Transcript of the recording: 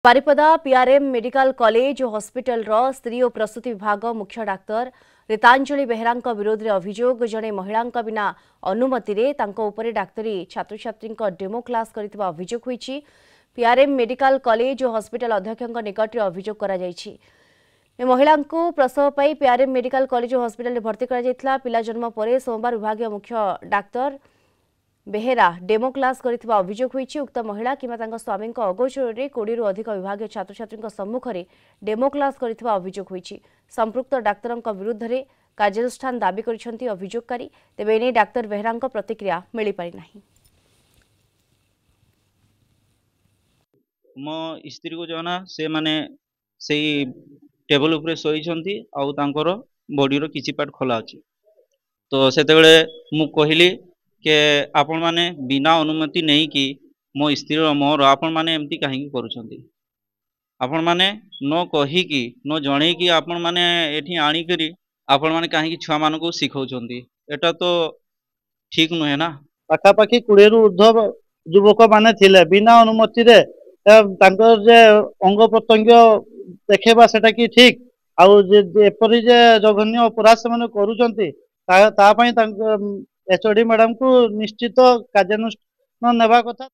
Baripada PRM medical college और hospital स्त्री और प्रसूति विभाग मुख्य डाक्तर रीतांजलि बेहेरा विरोध में अभियोग जड़े महिला बिना अनुमति रे डाक्तरी छात्र छात्री डेमो क्लास करथिबा अभियोग होईछि। पीआरएम मेडिकल कॉलेज और हॉस्पिटल अध्यक्ष निकट में अभियोग करा जायछि। महिला को प्रसव पर पीआरएम मेडिकल कॉलेज और हॉस्पिटल में भर्ती करा जायथिला। पिला जन्म पर सोमवार विभाग मुख्य डाक्तर बेहेरा डेमो क्लास करथिबा अभियोग होईछि। उक्त महिला किंबा तांका स्वामी अगोचर में 20 रु अधिक विभाग छात्र छात्री सम्मुख में डेमो क्लास करथिबा अभियोग होईछि। संपृक्त डाक्तर विरुद्ध में कार्यानुष्ठान दाबी करिसेंति अभियोगकारी। तेबे एने डाक्तर बेहेरा प्रतिक्रिया मिली पारि नाही। मो स्त्री को जना से माने सेई टेबल उपरे सोईछंती आउ तांकर बॉडी रो किछि पार्ट खोला अछि। तो सेते बेले मु कहिली के आपण माने बिना अनुमति नहीं कि मो स्त्री मोर आपण माने एमती काहे करूछंती। आपण माने न कही कि न जणे कि आपण माने एठी आनी करी आपण माने काहे कि छुआ मान को सिखौछंती। एटा तो ठीक नुहे ना। पाखापाखि 20 रु ऊर्ध्व युवक माने थिले बिना अनुमति रे तांकर जे अंग प्रत्यंग देखेबा सेटा कि ठीक आउ जे एपरि जे जघन्य अपराध से माने करूछंती ता पई एचओडी मैडम को निश्चित कार्यानुष्ठान नेबा कथा।